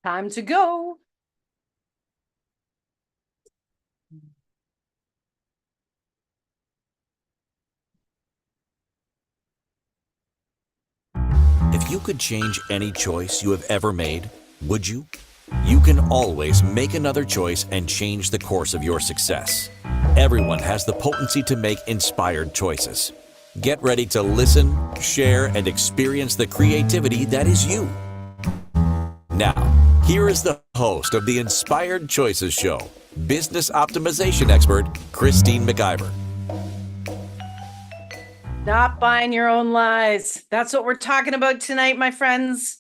Time to go. If you could change any choice you have ever made, would you? You can always make another choice and change the course of your success. Everyone has the potency to make inspired choices. Get ready to listen, share, and experience the creativity that is you. Now, here is the host of the Inspired Choices Show, business optimization expert, Christine McIver. Not buying your own lies. That's what we're talking about tonight, my friends.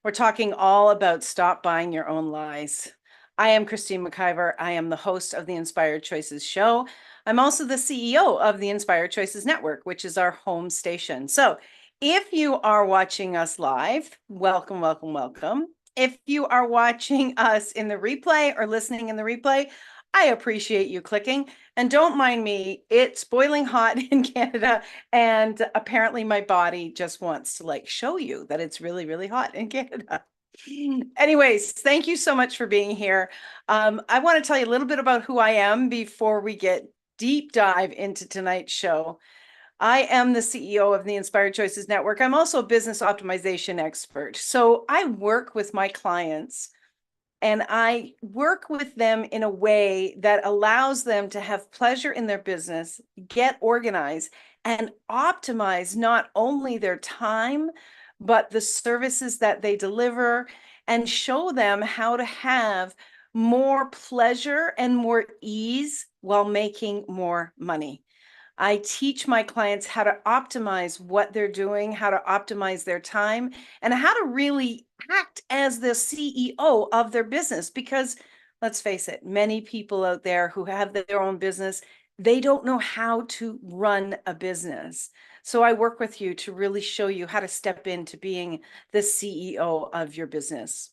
We're talking all about stop buying your own lies. I am Christine McIver. I am the host of the Inspired Choices Show. I'm also the CEO of the Inspired Choices Network, which is our home station. So if you are watching us live, welcome, welcome, welcome. If you are watching us in the replay or listening in the replay, I appreciate you clicking. And don't mind me, it's boiling hot in Canada. And apparently my body just wants to show you that it's really, really hot in Canada. Anyways, thank you so much for being here. I want to tell you a little bit about who I am before we get deep dive into tonight's show. I am the CEO of the Inspired Choices Network. I'm also a business optimization expert. So I work with my clients and I work with them in a way that allows them to have pleasure in their business, get organized, and optimize not only their time, but the services that they deliver, and show them how to have more pleasure and more ease while making more money. I teach my clients how to optimize what they're doing, how to optimize their time, and how to really act as the CEO of their business. Because let's face it, many people out there who have their own business, they don't know how to run a business. So I work with you to really show you how to step into being the CEO of your business.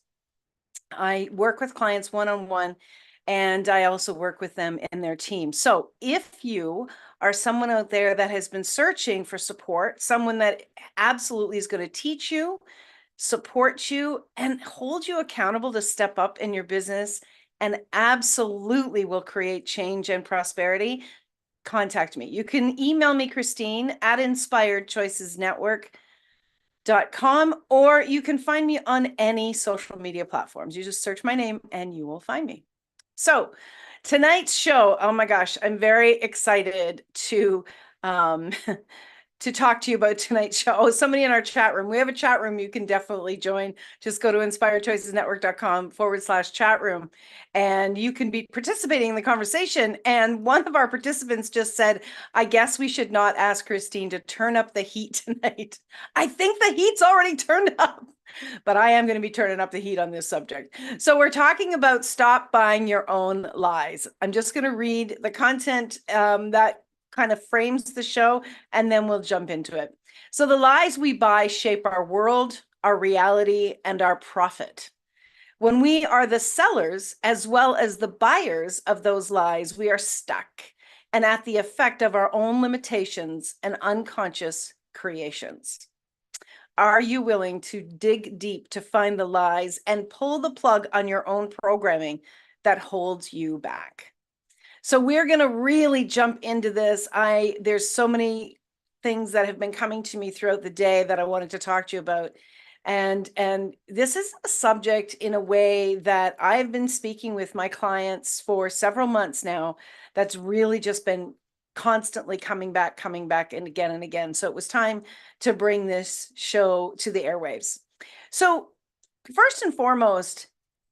I work with clients one-on-one, and I also work with them and their team. So if you are someone out there that has been searching for support, someone that absolutely is going to teach you, support you, and hold you accountable to step up in your business and absolutely will create change and prosperity, contact me. You can email me, Christine, at inspiredchoicesnetwork.com, or you can find me on any social media platforms. You just search my name and you will find me. So tonight's show, oh my gosh, I'm very excited to talk to you about tonight's show. Oh, somebody in our chat room. We have a chat room you can definitely join. Just go to inspiredchoicesnetwork.com/chat room, and you can be participating in the conversation. And one of our participants just said, I guess we should not ask Christine to turn up the heat tonight. I think the heat's already turned up, but I am going to be turning up the heat on this subject. So we're talking about stop buying your own lies. I'm just going to read the content that kind of frames the show, and then we'll jump into it. So the lies we buy shape our world, our reality, and our profit. When we are the sellers as well as the buyers of those lies, we are stuck and at the effect of our own limitations and unconscious creations. Are you willing to dig deep to find the lies and pull the plug on your own programming that holds you back? So we're going to really jump into this. There's so many things that have been coming to me throughout the day that I wanted to talk to you about. And this is a subject in a way that I've been speaking with my clients for several months now. That's really just been constantly coming back and again. So it was time to bring this show to the airwaves. So first and foremost,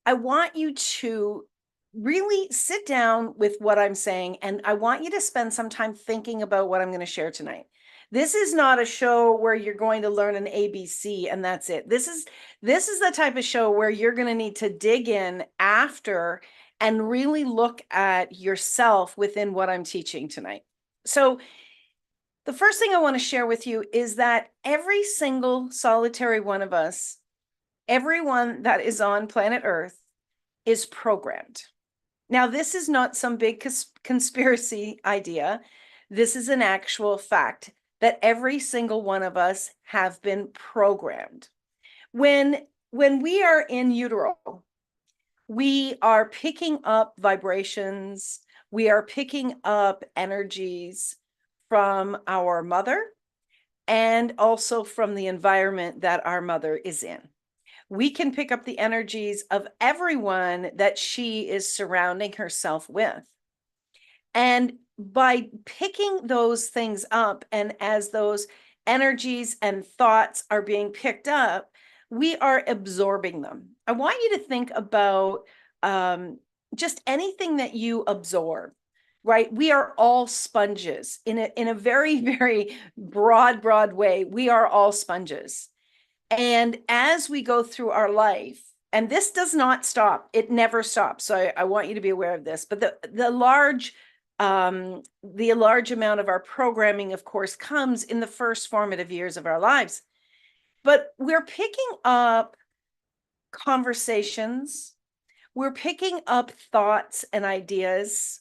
I want you to really sit down with what I'm saying, and I want you to spend some time thinking about what I'm going to share tonight. This is not a show where you're going to learn an ABC and that's it. This is the type of show where you're going to need to dig in after and really look at yourself within what I'm teaching tonight. So the first thing I want to share with you is that every single solitary one of us, everyone that is on planet Earth, is programmed. Now, this is not some big conspiracy idea. This is an actual fact that every single one of us have been programmed. When we are in utero, We are picking up vibrations. We are picking up energies from our mother and also from the environment that our mother is in. We can pick up the energies of everyone that she is surrounding herself with. And by picking those things up, and as those energies and thoughts are being picked up, we are absorbing them. I want you to think about just anything that you absorb, right? We are all sponges in a very, very broad way. We are all sponges. And as we go through our life, and this does not stop, it never stops. So I want you to be aware of this. But the large amount of our programming, of course, comes in the first formative years of our lives. But we're picking up conversations, we're picking up thoughts and ideas,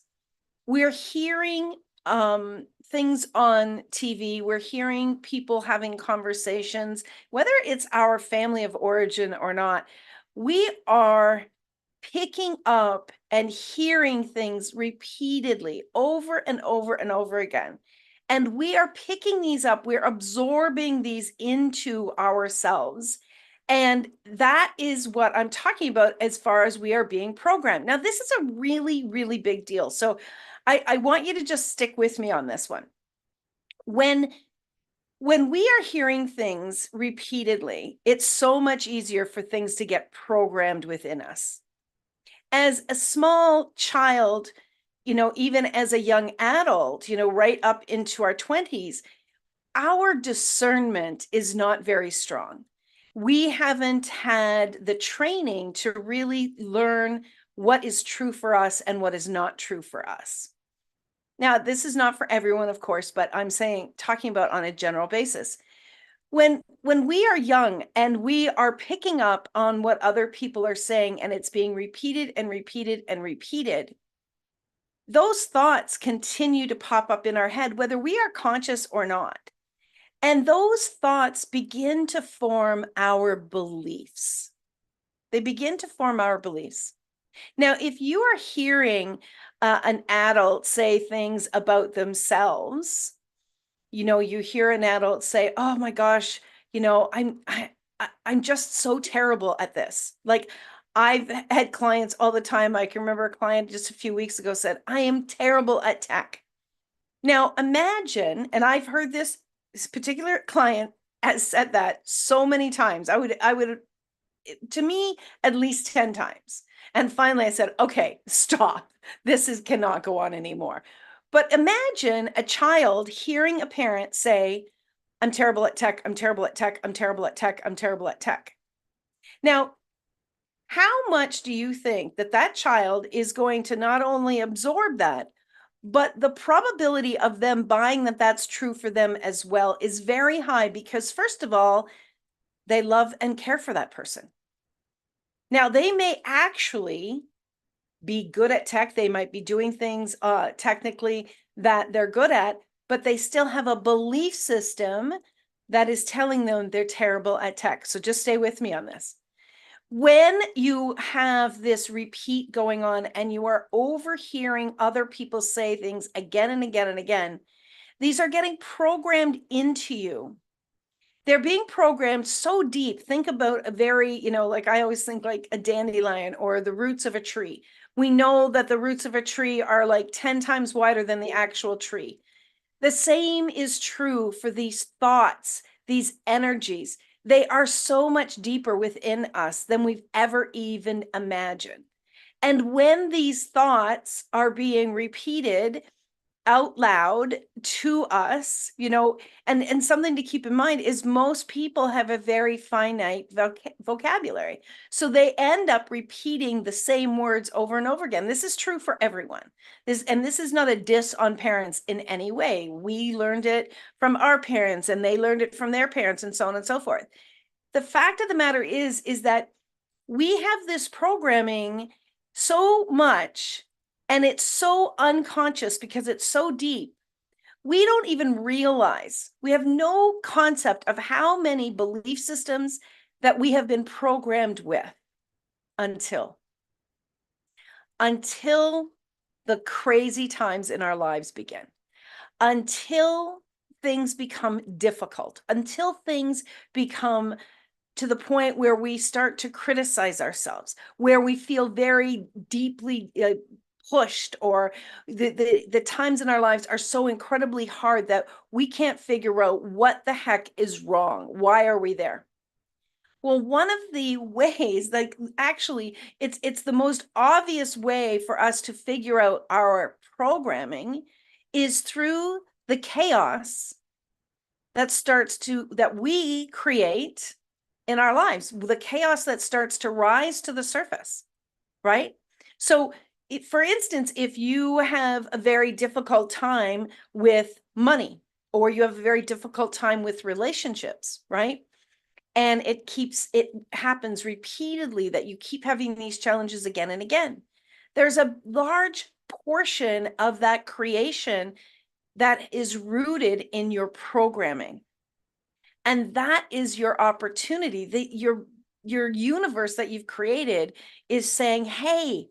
we're hearing things on TV, we're hearing people having conversations, whether it's our family of origin or not. We are picking up and hearing things repeatedly over and over and over again. And we are picking these up, we're absorbing these into ourselves. And that is what I'm talking about as far as we are being programmed. Now, this is a really, really big deal. So I want you to just stick with me on this one. When we are hearing things repeatedly, it's so much easier for things to get programmed within us. As a small child, even as a young adult, right up into our 20s, our discernment is not very strong. We haven't had the training to really learn what is true for us and what is not true for us. Now, this is not for everyone, of course, but I'm talking about on a general basis. When we are young and we are picking up on what other people are saying and it's being repeated and repeated and repeated, those thoughts continue to pop up in our head, whether we are conscious or not. And those thoughts begin to form our beliefs. They begin to form our beliefs. Now, if you are hearing an adult say things about themselves, you hear an adult say, "Oh my gosh, I'm just so terrible at this." Like, I've had clients all the time. I can remember a client just a few weeks ago said, "I am terrible at tech." Now, imagine, and I've heard this particular client has said that so many times. I would, to me, at least 10 times. And finally I said, "Okay, stop. This cannot go on anymore." But imagine a child hearing a parent say, "I'm terrible at tech, I'm terrible at tech, I'm terrible at tech, I'm terrible at tech." Now, how much do you think that child is going to not only absorb that, but the probability of them buying that that's true for them as well is very high, because first of all, they love and care for that person. Now, they may actually be good at tech. They might be doing things technically that they're good at, but they still have a belief system that is telling them they're terrible at tech. So just stay with me on this. When you have this repeat going on and you are overhearing other people say things again and again and again, these are getting programmed into you. They're being programmed so deep. Think about a very, like I always think like a dandelion or the roots of a tree. We know that the roots of a tree are like 10 times wider than the actual tree. The same is true for these thoughts, these energies. They are so much deeper within us than we've ever even imagined. And when these thoughts are being repeated out loud to us, and something to keep in mind is most people have a very finite vocabulary. So they end up repeating the same words over and over again. This is true for everyone. This is not a diss on parents in any way. We learned it from our parents and they learned it from their parents and so on and so forth. The fact of the matter is that we have this programming so much, and it's so unconscious because it's so deep. We don't even realize, we have no concept of how many belief systems that we have been programmed with until until the crazy times in our lives begin, until things become difficult, until things become to the point where we start to criticize ourselves, where we feel very deeply pushed, or the times in our lives are so incredibly hard that we can't figure out what the heck is wrong. Why are we there? Well, one of the ways, like actually, it's the most obvious way for us to figure out our programming is through the chaos that we create in our lives, the chaos that starts to rise to the surface, right? So, for instance, if you have a very difficult time with money, or you have a very difficult time with relationships, right? And it happens repeatedly that you keep having these challenges again and again. There's a large portion of that creation that is rooted in your programming. And that is your opportunity. Your universe that you've created is saying, hey,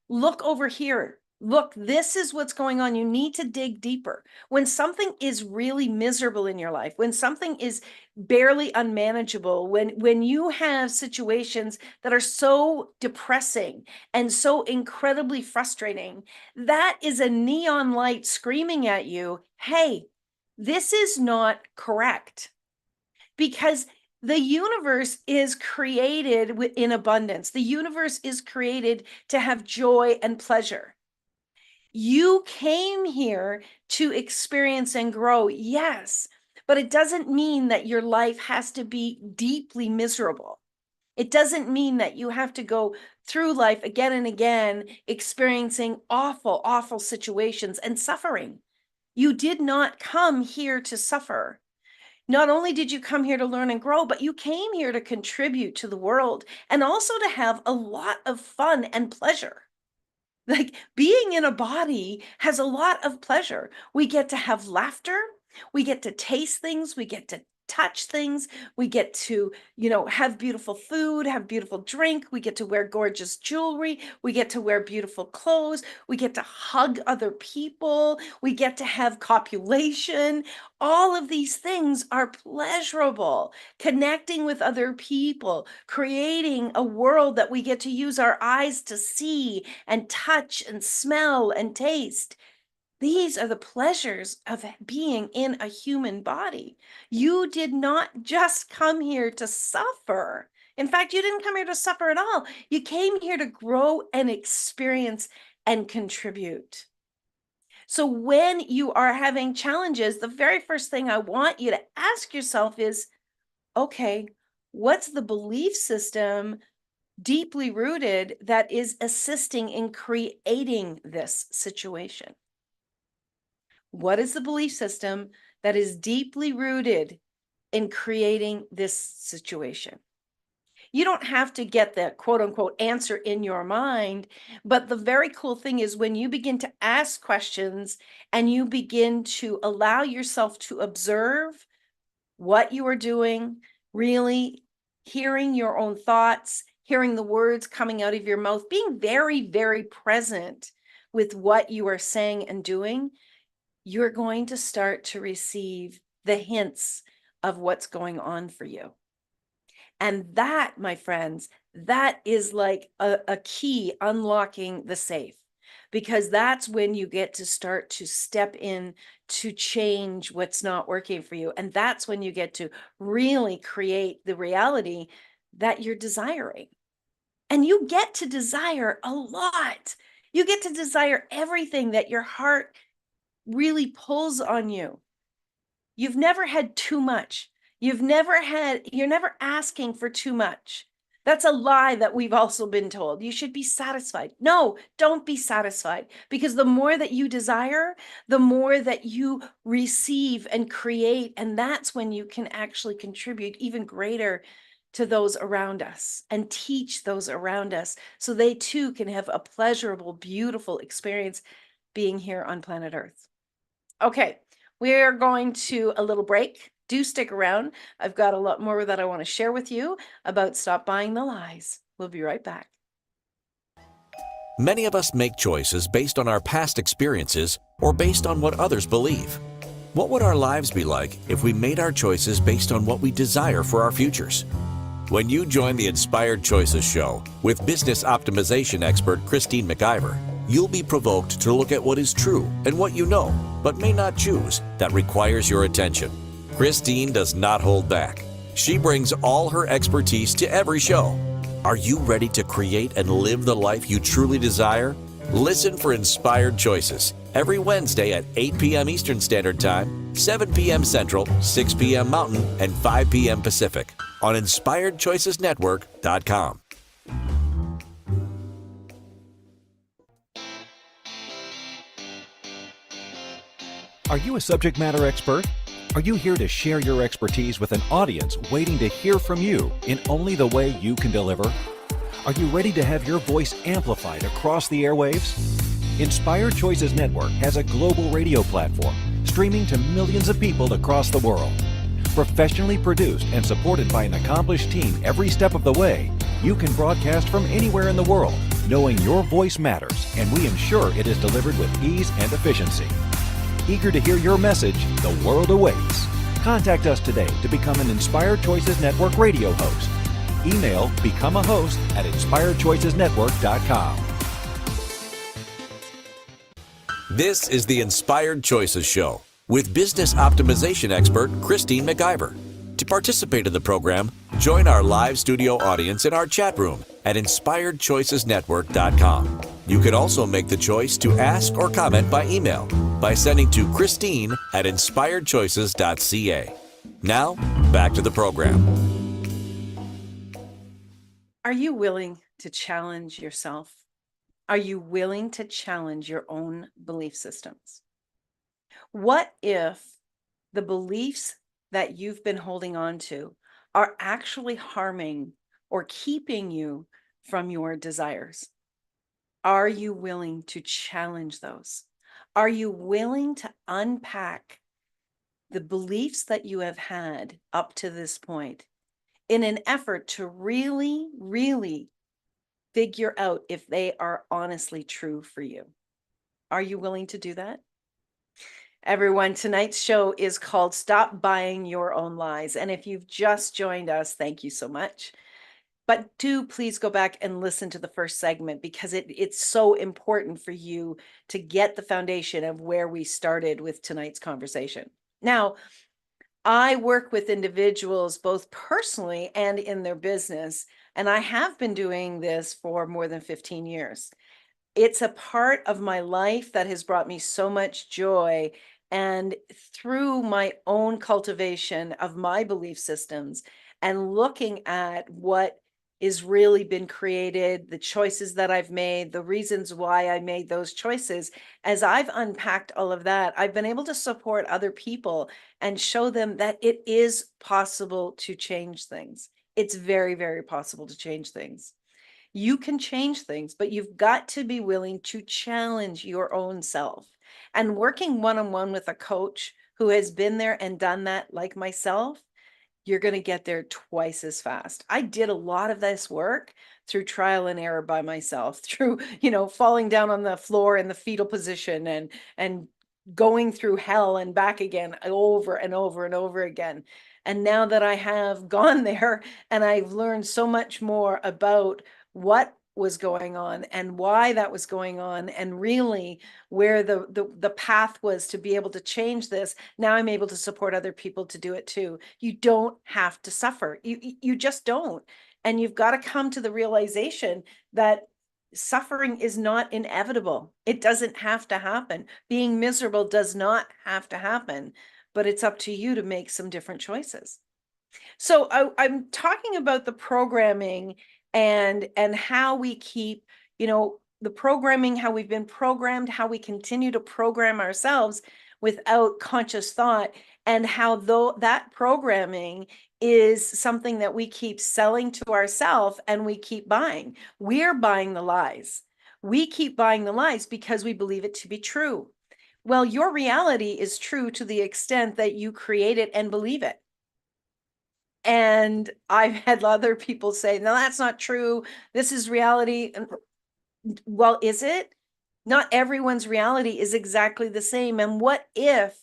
look over here. Look, this is what's going on. You need to dig deeper. When something is really miserable in your life, when something is barely unmanageable, when you have situations that are so depressing and so incredibly frustrating, that is a neon light screaming at you, hey, this is not correct. Because the universe is created in abundance. The universe is created to have joy and pleasure. You came here to experience and grow, yes, but it doesn't mean that your life has to be deeply miserable. It doesn't mean that you have to go through life again and again, experiencing awful, awful situations and suffering. You did not come here to suffer. Not only did you come here to learn and grow, but you came here to contribute to the world and also to have a lot of fun and pleasure. Like being in a body has a lot of pleasure. We get to have laughter. We get to taste things. We get to touch things. We get to, have beautiful food, have beautiful drink. We get to wear gorgeous jewelry. We get to wear beautiful clothes. We get to hug other people. We get to have copulation. All of these things are pleasurable. Connecting with other people, creating a world that we get to use our eyes to see and touch and smell and taste. These are the pleasures of being in a human body. You did not just come here to suffer. In fact, you didn't come here to suffer at all. You came here to grow and experience and contribute. So when you are having challenges, the very first thing I want you to ask yourself is, okay, what's the belief system deeply rooted that is assisting in creating this situation? What is the belief system that is deeply rooted in creating this situation? You don't have to get the quote unquote answer in your mind, but the very cool thing is when you begin to ask questions and you begin to allow yourself to observe what you are doing, really hearing your own thoughts, hearing the words coming out of your mouth, being very, very present with what you are saying and doing, you're going to start to receive the hints of what's going on for you. And that, my friends, that is like a key unlocking the safe, because that's when you get to start to step in to change what's not working for you. And that's when you get to really create the reality that you're desiring. And you get to desire a lot. You get to desire everything that your heart really pulls on you. You've never had too much. You're never asking for too much. That's a lie that we've also been told. You should be satisfied. No, don't be satisfied, because the more that you desire, the more that you receive and create. And that's when you can actually contribute even greater to those around us and teach those around us so they too can have a pleasurable, beautiful experience being here on planet Earth. Okay, we're going to a little break. Do stick around. I've got a lot more that I want to share with you about Stop Buying the Lies. We'll be right back. Many of us make choices based on our past experiences or based on what others believe. What would our lives be like if we made our choices based on what we desire for our futures? When you join the Inspired Choices show with business optimization expert Christine McIver, you'll be provoked to look at what is true and what you know, but may not choose, that requires your attention. Christine does not hold back. She brings all her expertise to every show. Are you ready to create and live the life you truly desire? Listen for Inspired Choices every Wednesday at 8 p.m. Eastern Standard Time, 7 p.m. Central, 6 p.m. Mountain, and 5 p.m. Pacific on InspiredChoicesNetwork.com. Are you a subject matter expert? Are you here to share your expertise with an audience waiting to hear from you in only the way you can deliver? Are you ready to have your voice amplified across the airwaves? Inspired Choices Network has a global radio platform streaming to millions of people across the world. Professionally produced and supported by an accomplished team every step of the way, you can broadcast from anywhere in the world, knowing your voice matters, and we ensure it is delivered with ease and efficiency. Eager to hear your message, the world awaits. Contact us today to become an Inspired Choices Network radio host. Email become a host at inspiredchoicesnetwork.com. This is the Inspired Choices Show with business optimization expert Christine McIver. To participate in the program, join our live studio audience in our chat room at inspiredchoicesnetwork.com. You can also make the choice to ask or comment by email by sending to Christine at inspiredchoices.ca. Now, back to the program. Are you willing to challenge yourself? Are you willing to challenge your own belief systems? What if the beliefs that you've been holding on to are actually harming or keeping you from your desires? Are you willing to challenge those? Are you willing to unpack the beliefs that you have had up to this point in an effort to really, really figure out if they are honestly true for you? Are you willing to do that? Everyone, tonight's show is called Stop Buying Your Own Lies. And if you've just joined us, thank you so much. But do please go back and listen to the first segment because it's so important for you to get the foundation of where we started with tonight's conversation. Now, I work with individuals both personally and in their business, and I have been doing this for more than 15 years. It's a part of my life that has brought me so much joy. And through my own cultivation of my belief systems and looking at what is really been created, the choices that I've made, the reasons why I made those choices, as I've unpacked all of that, I've been able to support other people and show them that it is possible to change things. It's very, very possible to change things. You can change things, but you've got to be willing to challenge your own self. And working one-on-one with a coach who has been there and done that, like myself, you're going to get there twice as fast. I did a lot of this work through trial and error by myself, through, falling down on the floor in the fetal position and going through hell and back again over and over and over again. And now that I have gone there and I've learned so much more about what was going on and why that was going on and really where the path was to be able to change this, now I'm able to support other people to do it too. You don't have to suffer. You just don't. And you've got to come to the realization that suffering is not inevitable. It doesn't have to happen. Being miserable does not have to happen, but it's up to you to make some different choices. So I'm talking about the programming and how we keep, the programming, how we've been programmed, how we continue to program ourselves without conscious thought, and how though that programming is something that we keep selling to ourselves and we keep buying. We're buying the lies. We keep buying the lies because we believe it to be true. Well, your reality is true to the extent that you create it and believe it. And I've had other people say, no, that's not true. This is reality. And Well, is it? Not everyone's reality is exactly the same. And what if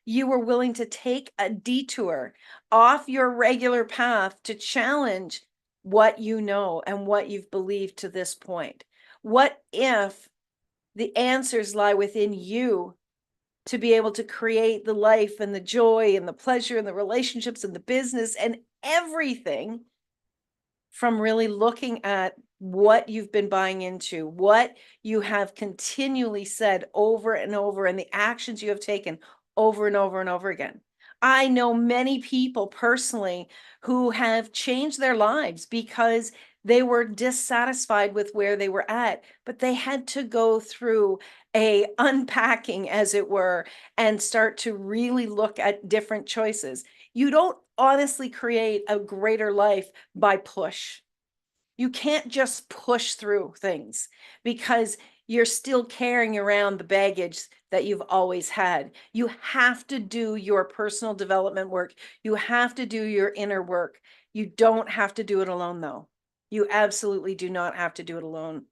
you were willing to take a detour off your regular path to challenge what you know and what you've believed to this point? What if the answers lie within you to be able to create the life and the joy and the pleasure and the relationships and the business and everything from really looking at what you've been buying into, what you have continually said over and over, and the actions you have taken over and over and over again. I know many people personally who have changed their lives because they were dissatisfied with where they were at, but they had to go through a unpacking, as it were, and start to really look at different choices. You don't honestly create a greater life by push. You can't just push through things because you're still carrying around the baggage that you've always had. You have to do your personal development work. You have to do your inner work. You don't have to do it alone, though. You absolutely do not have to do it alone.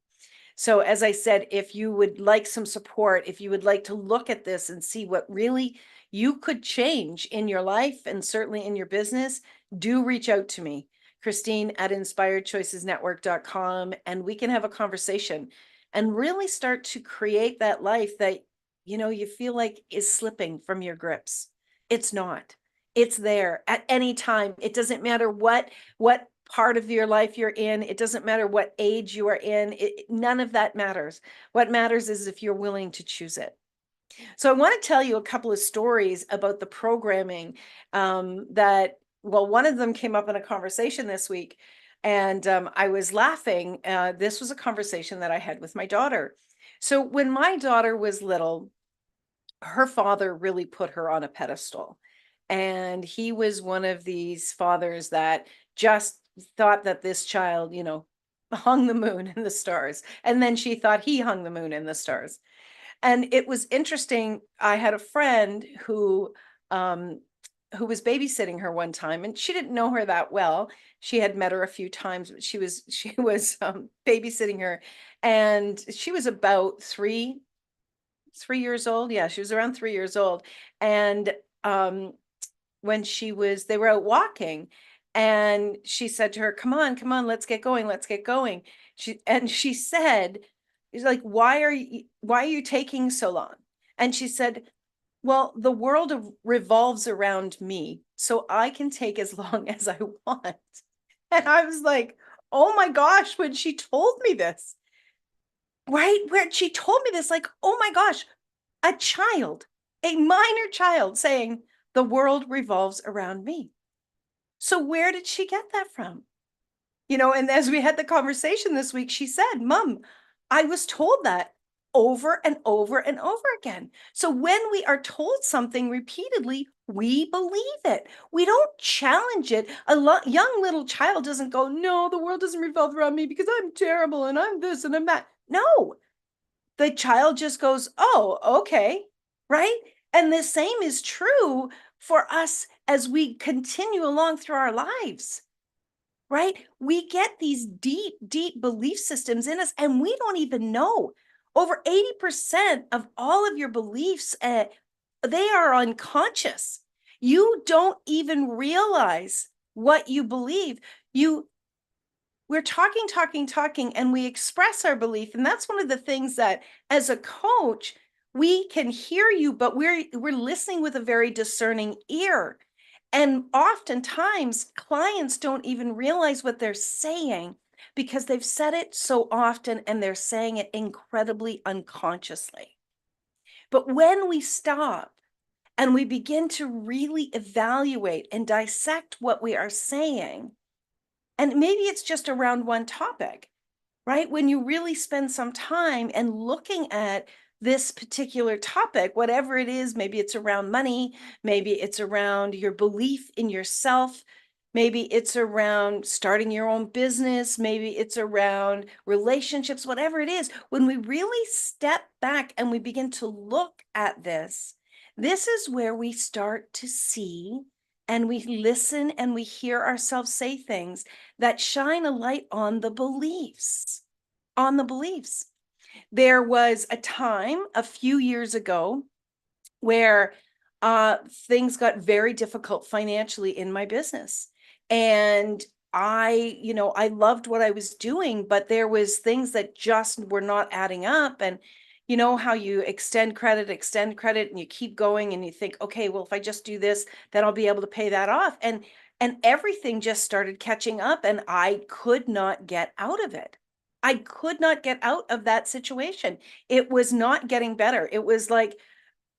So, as I said, if you would like some support, if you would like to look at this and see what really you could change in your life and certainly in your business, do reach out to me, Christine at inspiredchoicesnetwork.com, and we can have a conversation and really start to create that life that you feel like is slipping from your grips. It's not. It's there at any time. It doesn't matter what part of your life you're in. It doesn't matter what age you are in. None of that matters. What matters is if you're willing to choose it. So I want to tell you a couple of stories about the programming well, one of them came up in a conversation this week, and I was laughing. This was a conversation that I had with my daughter. So when my daughter was little, her father really put her on a pedestal. And he was one of these fathers that just thought that this child, hung the moon in the stars. And then she thought he hung the moon in the stars. And it was interesting. I had a friend um, who was babysitting her one time, and she didn't know her that well. She had met her a few times, but she was babysitting her, and she was about 3 years old. Yeah, she was around 3 years old. And when they were out walking, and she said to her, come on, let's get going, let's get going. She said, he's like, why are you taking so long? And she said, well, the world revolves around me, so I can take as long as I want. And I was like, oh my gosh, when she told me this, right? Where she told me this, like, oh my gosh, a child, a minor child saying, the world revolves around me. So where did she get that from? And as we had the conversation this week, she said, Mom, I was told that over and over and over again. So when we are told something repeatedly, we believe it. We don't challenge it. Young little child doesn't go, no, the world doesn't revolve around me because I'm terrible and I'm this and I'm that. No, the child just goes, oh, okay, right? And the same is true for us as we continue along through our lives, right? We get these deep, deep belief systems in us, and we don't even know. Over 80% of all of your beliefs, they are unconscious. You don't even realize what you believe. We're talking, and we express our belief. And that's one of the things that, as a coach, we can hear you, but we're listening with a very discerning ear. And oftentimes, clients don't even realize what they're saying because they've said it so often and they're saying it incredibly unconsciously. But when we stop and we begin to really evaluate and dissect what we are saying, and maybe it's just around one topic, right? When you really spend some time and looking at this particular topic, whatever it is, maybe it's around money, maybe it's around your belief in yourself, maybe it's around starting your own business, maybe it's around relationships, whatever it is. When we really step back and we begin to look at this is where we start to see and we listen and we hear ourselves say things that shine a light on the beliefs. on the beliefs. There was a time a few years ago where things got very difficult financially in my business. And I loved what I was doing, but there was things that just were not adding up. And you know how you extend credit, and you keep going and you think, okay, well, if I just do this, then I'll be able to pay that off. And everything just started catching up and I could not get out of it. I could not get out of that situation. It was not getting better. It was like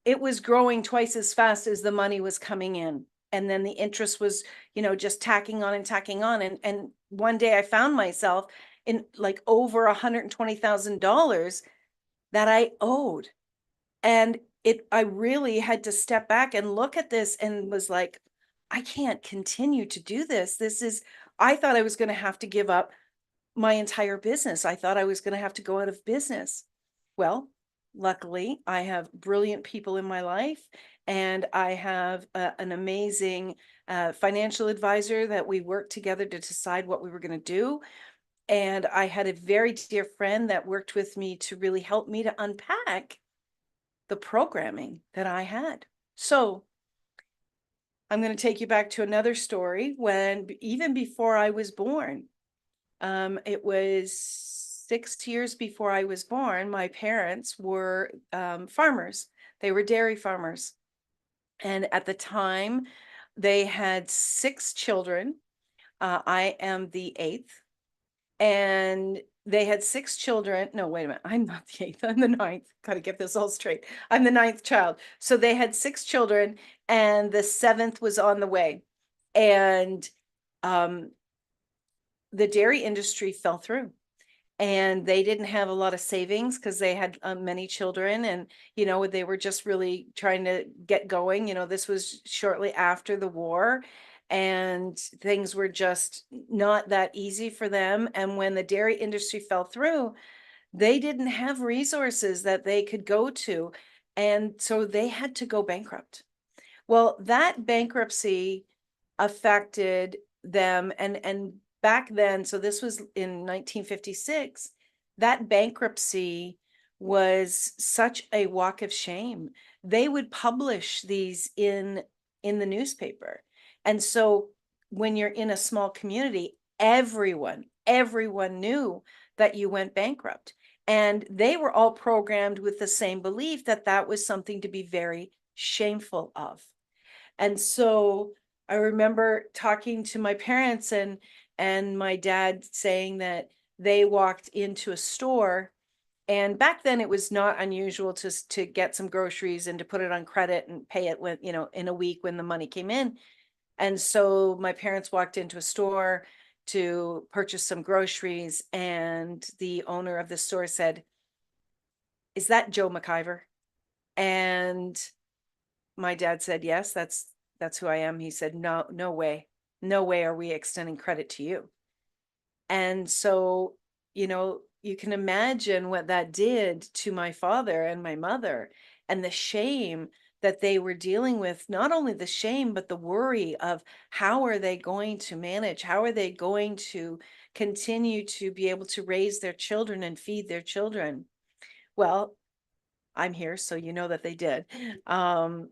it was growing twice as fast as the money was coming in. And then the interest was, just tacking on and tacking on. And one day I found myself in like over $120,000 that I owed. And I really had to step back and look at this and was like, I can't continue to do this. I thought I was going to have to give up my entire business. I thought I was going to have to go out of business. Well, luckily, I have brilliant people in my life, and I have an amazing financial advisor that we worked together to decide what we were going to do. And I had a very dear friend that worked with me to really help me to unpack the programming that I had. So I'm going to take you back to another story when even before I was born. It was 6 years before I was born. My parents were farmers. They were dairy farmers. And at the time, they had 6 children. I am the eighth. And they had 6 children. No, wait a minute. I'm not the eighth. I'm the ninth. Got to get this all straight. I'm the ninth child. So they had 6 children, and the seventh was on the way. And the dairy industry fell through, and they didn't have a lot of savings because they had many children, and they were just really trying to get going. This was shortly after the war, and things were just not that easy for them. And when the dairy industry fell through, they didn't have resources that they could go to, and so they had to go bankrupt. Well, that bankruptcy affected them, and back then, so this was in 1956, that bankruptcy was such a walk of shame. They would publish these in the newspaper. And so when you're in a small community, everyone knew that you went bankrupt. And they were all programmed with the same belief that that was something to be very shameful of. And so I remember talking to my parents, and my dad saying that they walked into a store, and back then it was not unusual to get some groceries and to put it on credit and pay it when, in a week when the money came in. And so my parents walked into a store to purchase some groceries, and the owner of the store said, "Is that Joe McIver?" And my dad said, "Yes, that's who I am." He said, "No, no way. No way are we extending credit to you." And so, you can imagine what that did to my father and my mother, and the shame that they were dealing with. Not only the shame, but the worry of how are they going to manage? How are they going to continue to be able to raise their children and feed their children? Well, I'm here, so you know that they did.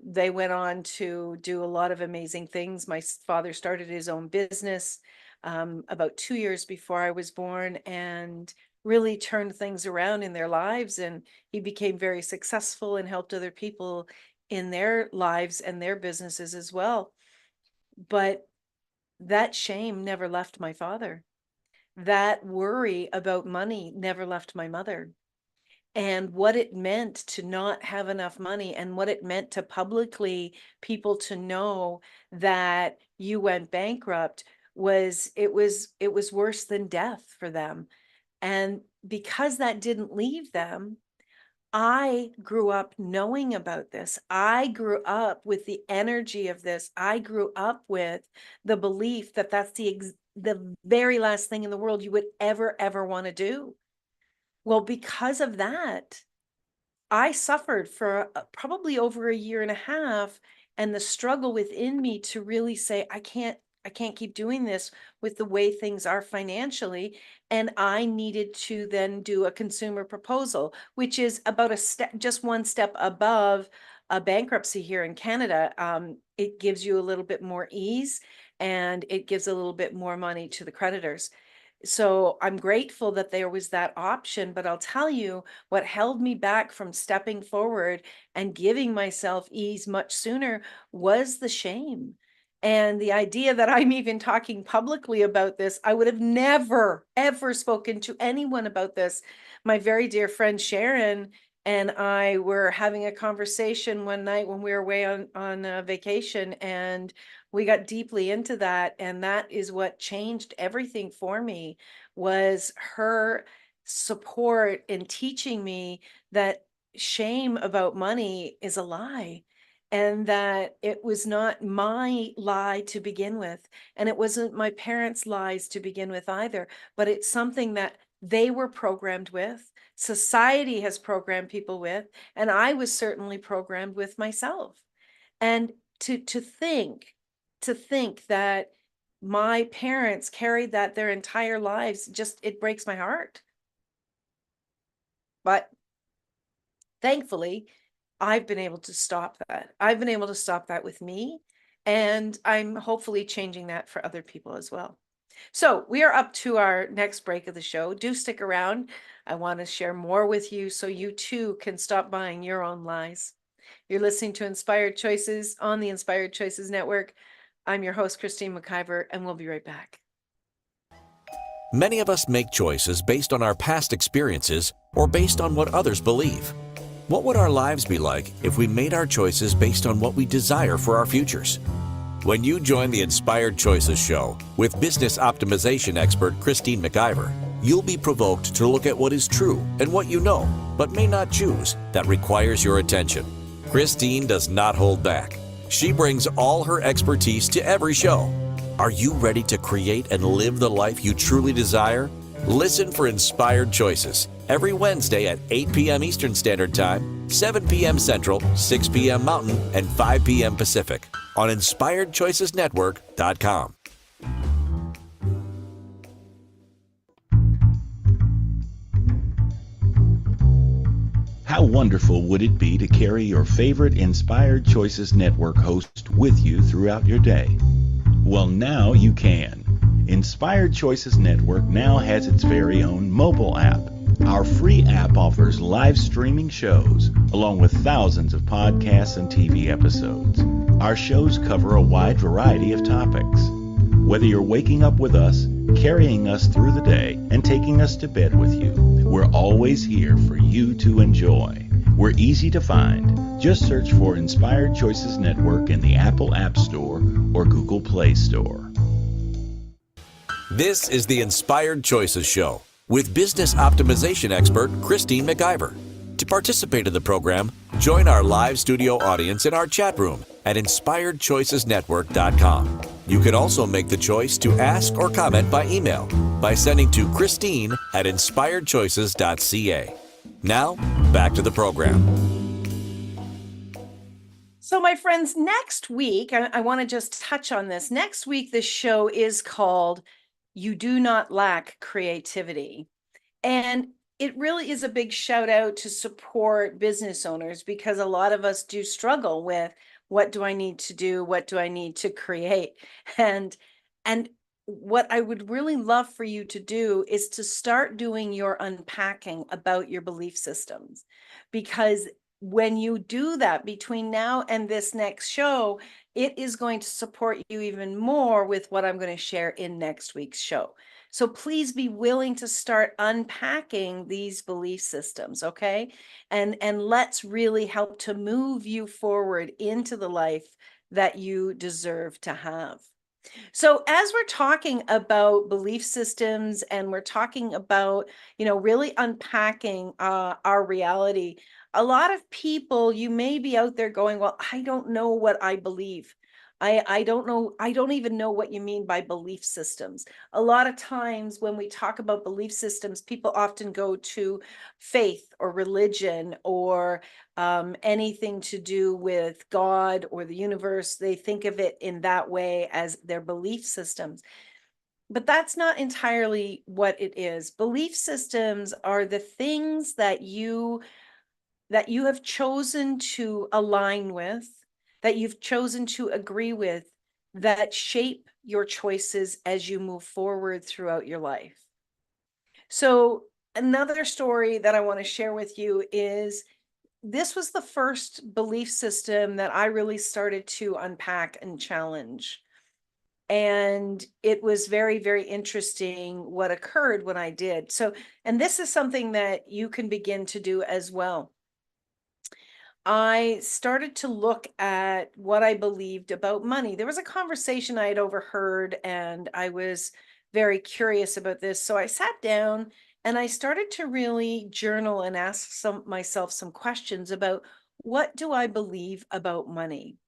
They went on to do a lot of amazing things. My father started his own business about 2 years before I was born, and really turned things around in their lives. And he became very successful and helped other people in their lives and their businesses as well. But that shame never left my father. That worry about money never left my mother. And what it meant to not have enough money, and what it meant to publicly people to know that you went bankrupt, it was worse than death for them. And because that didn't leave them, I grew up knowing about this. I grew up with the energy of this. I grew up with the belief that that's the very last thing in the world you would ever want to do. Well, because of that, I suffered for probably over a year and a half, and the struggle within me to really say, I I can't keep doing this with the way things are financially. And I needed to then do a consumer proposal, which is about a step, just one step above a bankruptcy here in Canada. It gives you a little bit more ease and it gives a little bit more money to the creditors. So I'm grateful that there was that option, but I'll tell you what held me back from stepping forward and giving myself ease much sooner was the shame. And the idea that I'm even talking publicly about this, I would have never, ever spoken to anyone about this. My very dear friend Sharon and I were having a conversation one night when we were away on vacation, and we got deeply into that. And that is what changed everything for me, was her support in teaching me that shame about money is a lie, and that it was not my lie to begin with, and it wasn't my parents' lies to begin with either, but it's something that they were programmed with, society has programmed people with, and I was certainly programmed with myself. And to think that my parents carried that their entire lives, just, it breaks my heart. But thankfully, I've been able to stop that. I've been able to stop that with me, and I'm hopefully changing that for other people as well. So we are up to our next break of the show. Do stick around. I want to share more with you so you too can stop buying your own lies. You're listening to Inspired Choices on the Inspired Choices Network. I'm your host, Christine McIver, and we'll be right back. Many of us make choices based on our past experiences or based on what others believe. What would our lives be like if we made our choices based on what we desire for our futures? When you join the Inspired Choices show with business optimization expert Christine McIver, you'll be provoked to look at what is true and what you know, but may not choose, that requires your attention. Christine does not hold back. She brings all her expertise to every show. Are you ready to create and live the life you truly desire? Listen for Inspired Choices every Wednesday at 8 p.m. Eastern Standard Time, 7 p.m. Central, 6 p.m. Mountain, and 5 p.m. Pacific on InspiredChoicesNetwork.com. How wonderful would it be to carry your favorite Inspired Choices Network host with you throughout your day? Well, now you can. Inspired Choices Network now has its very own mobile app. Our free app offers live streaming shows, along with thousands of podcasts and TV episodes. Our shows cover a wide variety of topics. Whether you're waking up with us, carrying us through the day, and taking us to bed with you, we're always here for you to enjoy. We're easy to find. Just search for Inspired Choices Network in the Apple App Store or Google Play Store. This is the Inspired Choices Show with business optimization expert Christine McIver. To participate in the program, join our live studio audience in our chat room at InspiredChoicesNetwork.com. You can also make the choice to ask or comment by email by sending to Christine at InspiredChoices.ca. Now, back to the program. So my friends, next week, I want to just touch on this. Next week, the show is called You Do Not Lack Creativity. And it really is a big shout out to support business owners, because a lot of us do struggle with, what do I need to do? What do I need to create? And what I would really love for you to do is to start doing your unpacking about your belief systems, because when you do that between now and this next show, it is going to support you even more with what I'm going to share in next week's show. So please be willing to start unpacking these belief systems, okay? And let's really help to move you forward into the life that you deserve to have. So as we're talking about belief systems and we're talking about, really unpacking our reality, a lot of people, you may be out there going, well, I don't know what I believe. I don't know. I don't even know what you mean by belief systems. A lot of times when we talk about belief systems, people often go to faith or religion or anything to do with God or the universe. They think of it in that way as their belief systems. But that's not entirely what it is. Belief systems are the things that you have chosen to align with, that you've chosen to agree with, that shape your choices as you move forward throughout your life. So, another story that I want to share with you is this was the first belief system that I really started to unpack and challenge. And it was very, very interesting what occurred when I did. So, and this is something that you can begin to do as well. I started to look at what I believed about money. There was a conversation I had overheard, and I was very curious about this. So I sat down and I started to really journal and ask myself some questions about what do I believe about money?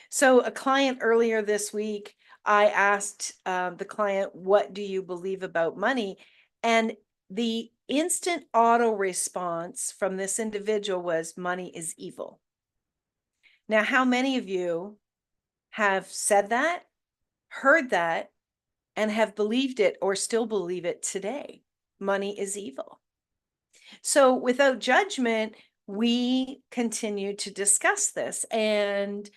So a client earlier this week, I asked the client, "What do you believe about money?" And the instant auto response from this individual was, "Money is evil." Now, how many of you have said that, heard that, and have believed it or still believe it today? Money is evil. So, without judgment, we continue to discuss this. And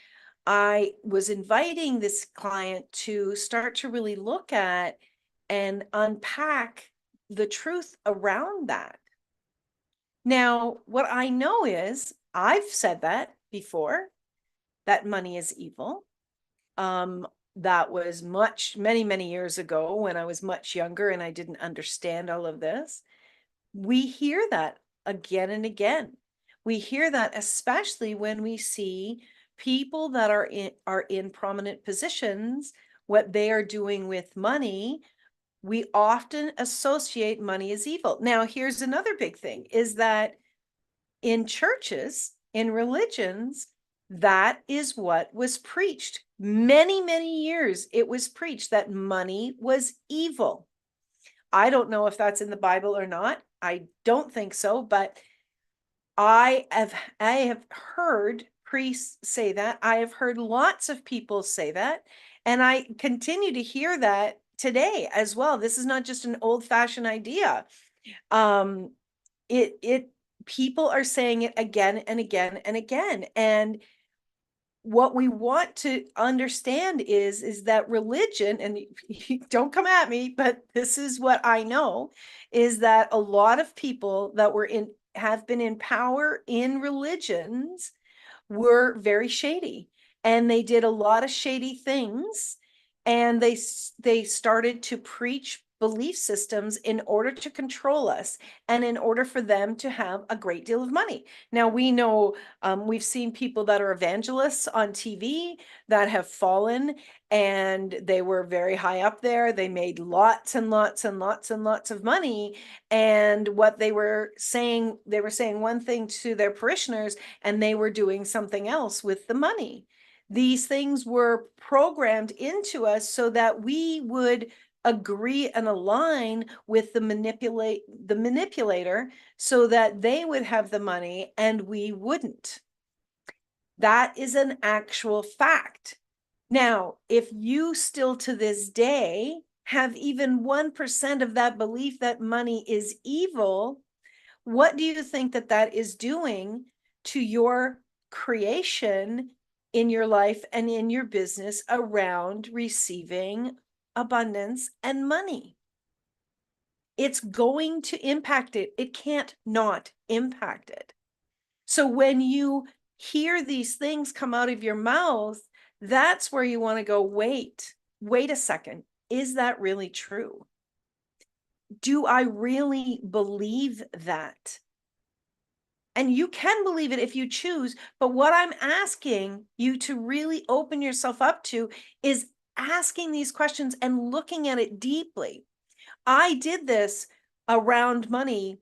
I was inviting this client to start to really look at and unpack the truth around that. Now, what I know is I've said that before, that money is evil. Um, that was many, many years ago when I was much younger and I didn't understand all of this. We hear that again and again. We hear that especially when we see people that are in prominent positions, what they are doing with money. We often associate money as evil. Now, here's another big thing is that in churches, in religions, that is what was preached. Many, many years it was preached that money was evil. I don't know if that's in the Bible or not. I don't think so, but I have heard priests say that. I have heard lots of people say that, and I continue to hear that today as well. This is not just an old-fashioned idea. Um, it people are saying it again and again and again. And what we want to understand is that religion, and don't come at me, but this is what I know, is that a lot of people that have been in power in religions were very shady, and they did a lot of shady things, and they started to preach belief systems in order to control us and in order for them to have a great deal of money. Now we know, we've seen people that are evangelists on TV that have fallen, and they were very high up there. They made lots and lots and lots and lots of money, and what they were saying one thing to their parishioners, and they were doing something else with the money. These things were programmed into us so that we would agree and align with the manipulator so that they would have the money and we wouldn't. That is an actual fact. Now, if you still to this day have even 1% of that belief that money is evil, what do you think that that is doing to your creation in your life and in your business around receiving abundance and money? It's going to impact it. It can't not impact it. So when you hear these things come out of your mouth, that's where you want to go, wait a second. Is that really true? Do I really believe that? And you can believe it if you choose. But what I'm asking you to really open yourself up to is asking these questions and looking at it deeply. I did this around money.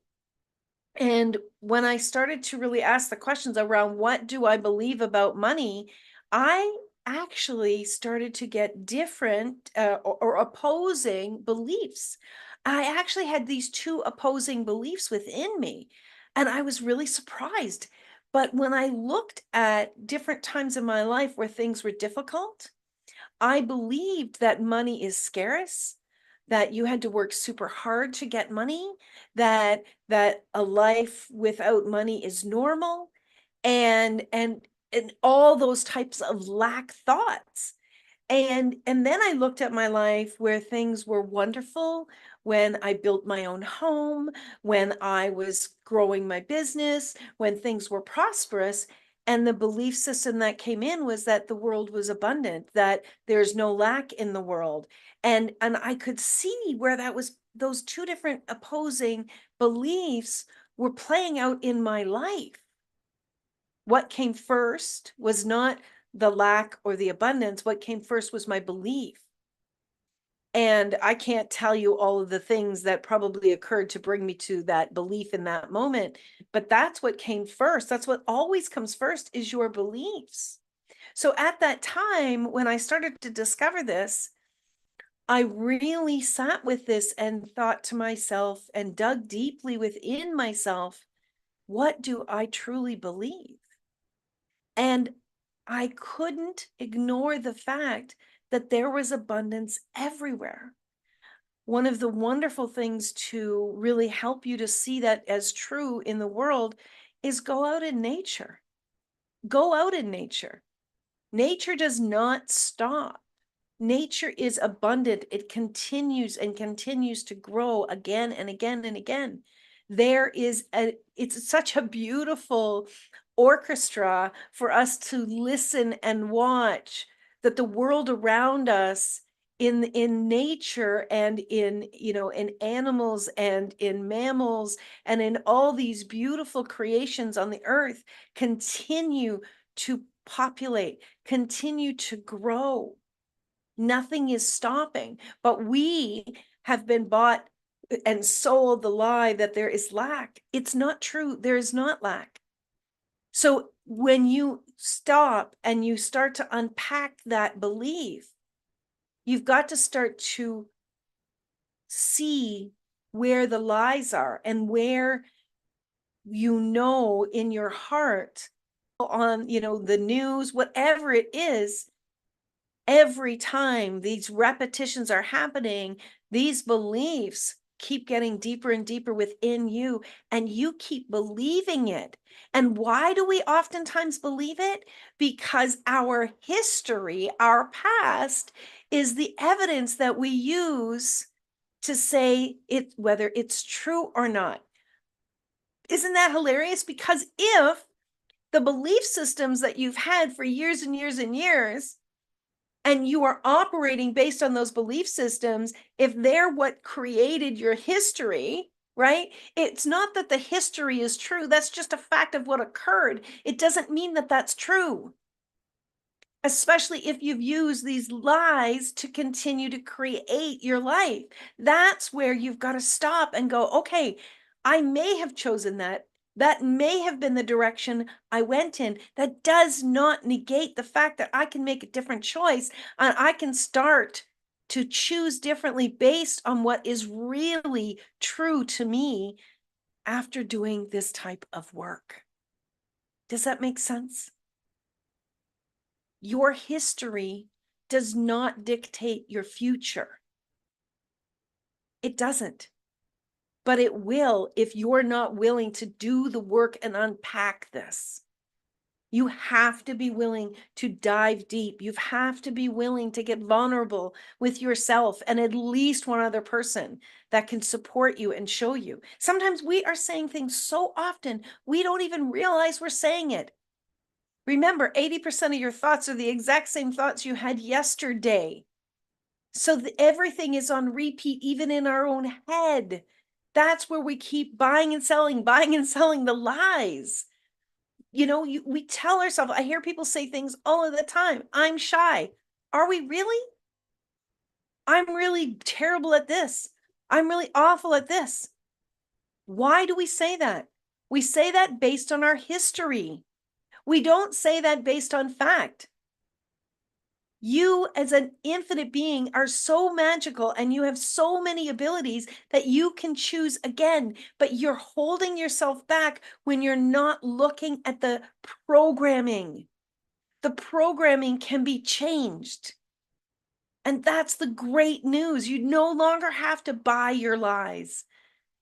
And when I started to really ask the questions around what do I believe about money, I actually started to get different or opposing beliefs. I actually had these two opposing beliefs within me, and I was really surprised. But when I looked at different times in my life where things were difficult, I believed that money is scarce, that you had to work super hard to get money, that a life without money is normal, and all those types of lack thoughts. And then I looked at my life where things were wonderful, when I built my own home, when I was growing my business, when things were prosperous. And the belief system that came in was that the world was abundant, that there's no lack in the world. And I could see where that was, those two different opposing beliefs were playing out in my life. What came first was not the lack or the abundance. What came first was my belief. And I can't tell you all of the things that probably occurred to bring me to that belief in that moment, but that's what came first. That's what always comes first, is your beliefs. So at that time, when I started to discover this, I really sat with this and thought to myself and dug deeply within myself, what do I truly believe? And I couldn't ignore the fact that there was abundance everywhere. One of the wonderful things to really help you to see that as true in the world is go out in nature. Go out in nature. Nature does not stop. Nature is abundant. It continues and continues to grow again and again and again. It's such a beautiful orchestra for us to listen and watch, that the world around us in nature and in animals and in mammals and in all these beautiful creations on the earth continue to populate, continue to grow. Nothing is stopping, but we have been bought and sold the lie that there is lack. It's not true. There is not lack. So when you stop and you start to unpack that belief, you've got to start to see where the lies are and where in your heart, on the news, whatever it is. Every time these repetitions are happening, these beliefs keep getting deeper and deeper within you, and you keep believing it. And why do we oftentimes believe it? Because our history, our past, is the evidence that we use to say it, whether it's true or not. Isn't that hilarious? Because if the belief systems that you've had for years and years and years, and you are operating based on those belief systems, if they're what created your history, right? It's not that the history is true. That's just a fact of what occurred. It doesn't mean that that's true, especially if you've used these lies to continue to create your life. That's where you've got to stop and go, okay, I may have chosen that. That may have been the direction I went in. That does not negate the fact that I can make a different choice and I can start to choose differently based on what is really true to me after doing this type of work. Does that make sense? Your history does not dictate your future. It doesn't. But it will if you're not willing to do the work and unpack this. You have to be willing to dive deep. You have to be willing to get vulnerable with yourself and at least one other person that can support you and show you. Sometimes we are saying things so often, we don't even realize we're saying it. Remember, 80% of your thoughts are the exact same thoughts you had yesterday. So everything is on repeat, even in our own head. That's where we keep buying and selling the lies. We tell ourselves, I hear people say things all of the time. I'm shy. Are we really? I'm really terrible at this. I'm really awful at this. Why do we say that? We say that based on our history. We don't say that based on fact. You as an infinite being are so magical and you have so many abilities that you can choose again, but you're holding yourself back when you're not looking at the programming. The programming can be changed. And that's the great news. You no longer have to buy your lies.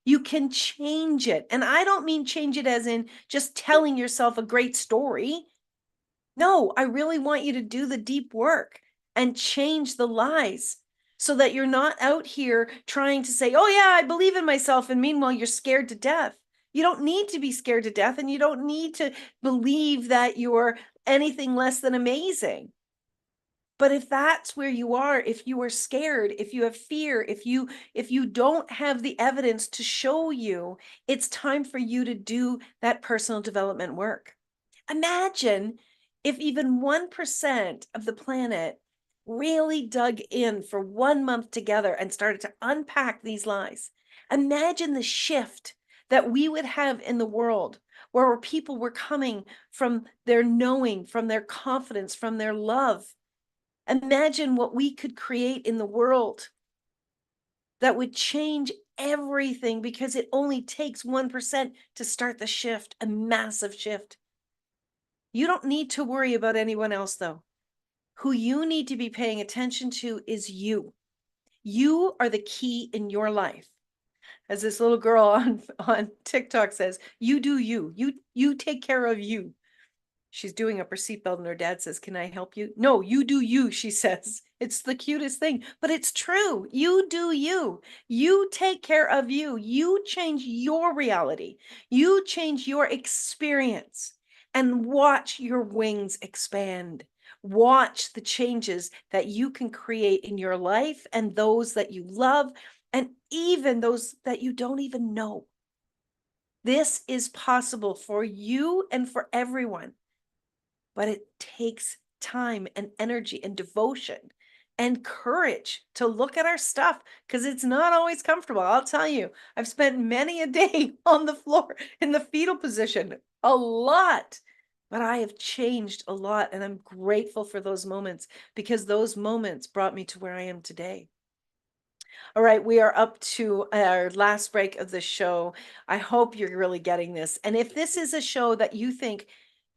You can change it. And I don't mean change it as in just telling yourself a great story. No, I really want you to do the deep work and change the lies so that you're not out here trying to say, oh, yeah, I believe in myself. And meanwhile, you're scared to death. You don't need to be scared to death, and you don't need to believe that you're anything less than amazing. But if that's where you are, if you are scared, if you have fear, if you don't have the evidence to show you, it's time for you to do that personal development work. Imagine if even 1% of the planet really dug in for 1 month together and started to unpack these lies. Imagine the shift that we would have in the world where people were coming from their knowing, from their confidence, from their love. Imagine what we could create in the world that would change everything, because it only takes 1% to start the shift, a massive shift. You don't need to worry about anyone else, though. Who you need to be paying attention to is you. You are the key in your life. As this little girl on TikTok says, you do you. You take care of you. She's doing up her seatbelt and her dad says, can I help you? No, you do you, she says. It's the cutest thing, but it's true. You do you. You take care of you. You change your reality. You change your experience, and watch your wings expand. Watch the changes that you can create in your life and those that you love, and even those that you don't even know. This is possible for you and for everyone. But it takes time and energy and devotion and courage to look at our stuff, because it's not always comfortable. I'll tell you, I've spent many a day on the floor in the fetal position, a lot, but I have changed a lot, and I'm grateful for those moments, because those moments brought me to where I am today. All right, we are up to our last break of the show. I hope you're really getting this. And if this is a show that you think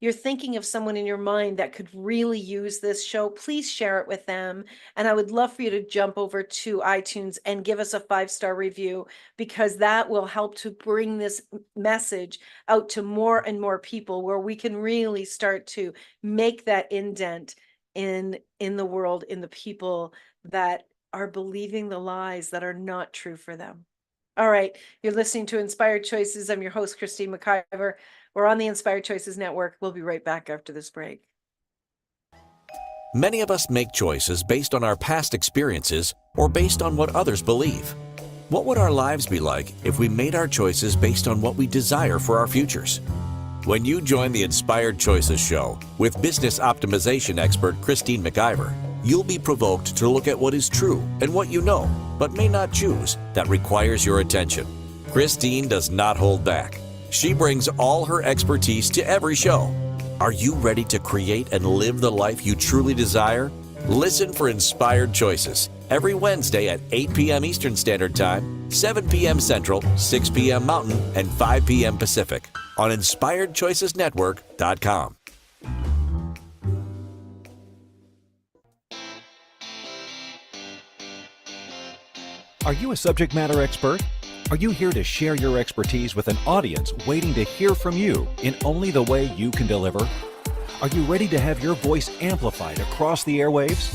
you're thinking of someone in your mind that could really use this show, please share it with them. And I would love for you to jump over to iTunes and give us a 5-star review, because that will help to bring this message out to more and more people, where we can really start to make that indent in the world, in the people that are believing the lies that are not true for them. All right, you're listening to Inspired Choices. I'm your host, Christine McIver. We're on the Inspired Choices Network. We'll be right back after this break. Many of us make choices based on our past experiences or based on what others believe. What would our lives be like if we made our choices based on what we desire for our futures? When you join the Inspired Choices show with business optimization expert Christine McIver, you'll be provoked to look at what is true and what you know, but may not choose, that requires your attention. Christine does not hold back. She brings all her expertise to every show. Are you ready to create and live the life you truly desire? Listen for Inspired Choices every Wednesday at 8 p.m. Eastern Standard Time, 7 p.m. Central, 6 p.m. Mountain, and 5 p.m. Pacific on InspiredChoicesNetwork.com. Are you a subject matter expert? Are you here to share your expertise with an audience waiting to hear from you in only the way you can deliver? Are you ready to have your voice amplified across the airwaves?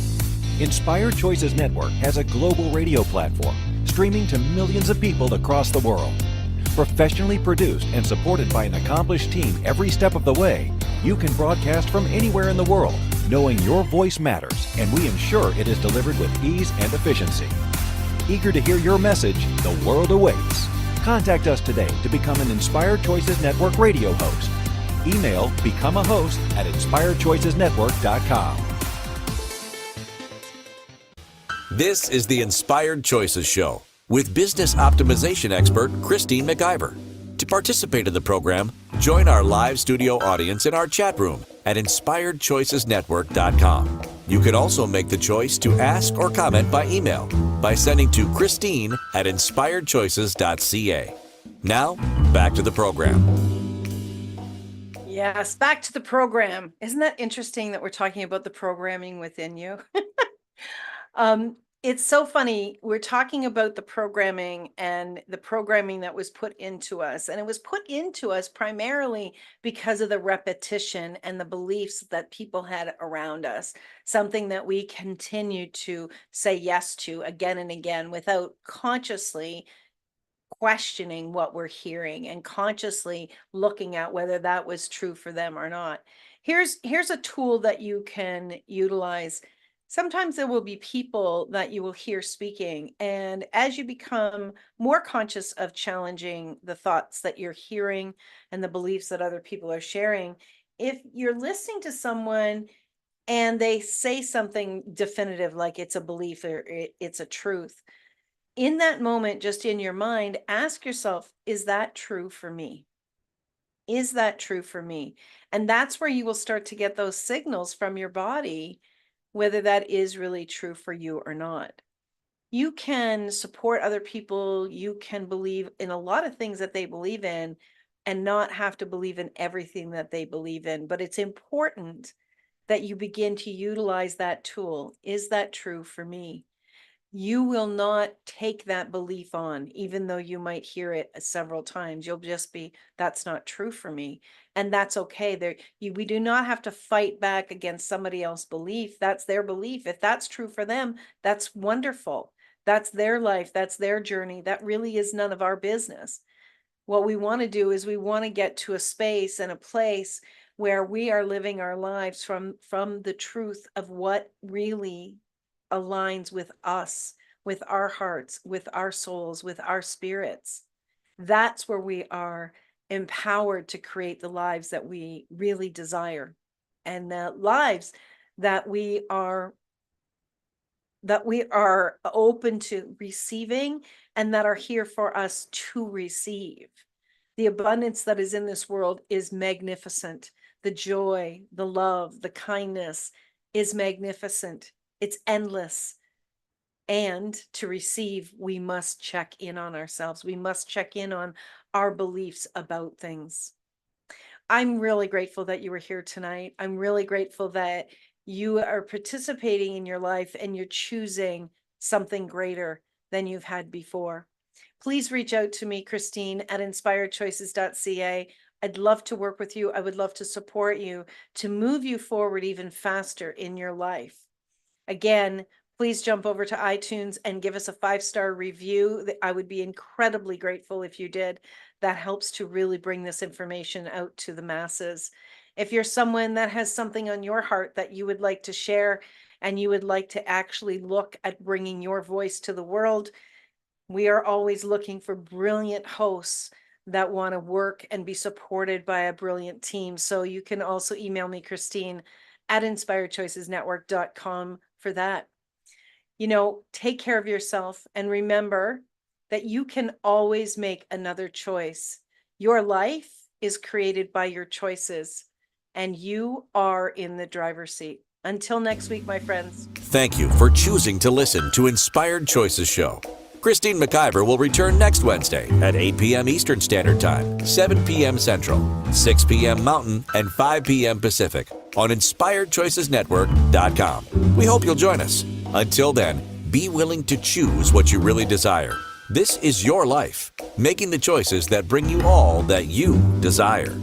Inspired Choices Network has a global radio platform streaming to millions of people across the world. Professionally produced and supported by an accomplished team every step of the way, you can broadcast from anywhere in the world, knowing your voice matters, and we ensure it is delivered with ease and efficiency. Eager to hear your message, the world awaits. Contact us today to become an Inspired Choices Network radio host. Email become a host at inspiredchoicesnetwork.com. This is the Inspired Choices Show with business optimization expert Christine McIver. To participate in the program, join our live studio audience in our chat room at inspiredchoicesnetwork.com. You can also make the choice to ask or comment by email by sending to Christine@inspiredchoices.ca. Now, back to the program. Yes, back to the program. Isn't that interesting that we're talking about the programming within you? It's so funny. We're talking about the programming and the programming that was put into us. And it was put into us primarily because of the repetition and the beliefs that people had around us, something that we continue to say yes to again and again without consciously questioning what we're hearing and consciously looking at whether that was true for them or not. Here's a tool that you can utilize. Sometimes there will be people that you will hear speaking, and as you become more conscious of challenging the thoughts that you're hearing and the beliefs that other people are sharing, if you're listening to someone and they say something definitive like it's a belief or it's a truth, in that moment, just in your mind, ask yourself, is that true for me? Is that true for me? And that's where you will start to get those signals from your body, whether that is really true for you or not. You can support other people. You can believe in a lot of things that they believe in and not have to believe in everything that they believe in. But it's important that you begin to utilize that tool. Is that true for me? You will not take that belief on, even though you might hear it several times. You'll just be, that's not true for me. And that's okay. We do not have to fight back against somebody else's belief. That's their belief. If that's true for them, that's wonderful. That's their life. That's their journey. That really is none of our business. What we want to do is we want to get to a space and a place where we are living our lives from the truth of what really aligns with us, with our hearts, with our souls, with our spirits. That's where we are empowered to create the lives that we really desire, and the lives that we are open to receiving and that are here for us to receive. The abundance that is in this world is magnificent. The joy, the love, the kindness is magnificent. It's endless. And to receive, we must check in on ourselves. We must check in on our beliefs about things. I'm really grateful that you were here tonight. I'm really grateful that you are participating in your life and you're choosing something greater than you've had before. Please reach out to me, Christine, at inspiredchoices.ca. I'd love to work with you. I would love to support you to move you forward even faster in your life. Again, please jump over to iTunes and give us a 5-star review. I would be incredibly grateful if you did. That helps to really bring this information out to the masses. If you're someone that has something on your heart that you would like to share and you would like to actually look at bringing your voice to the world, we are always looking for brilliant hosts that want to work and be supported by a brilliant team. So you can also email me, Christine, at inspiredchoicesnetwork.com for that. Take care of yourself and remember that you can always make another choice. Your life is created by your choices, and you are in the driver's seat. Until next week, my friends. Thank you for choosing to listen to Inspired Choices Show. Christine McIver will return next Wednesday at 8 p.m. Eastern Standard Time, 7 p.m. Central, 6 p.m. Mountain, and 5 p.m. Pacific on InspiredChoicesNetwork.com. We hope you'll join us. Until then, be willing to choose what you really desire. This is your life, making the choices that bring you all that you desire.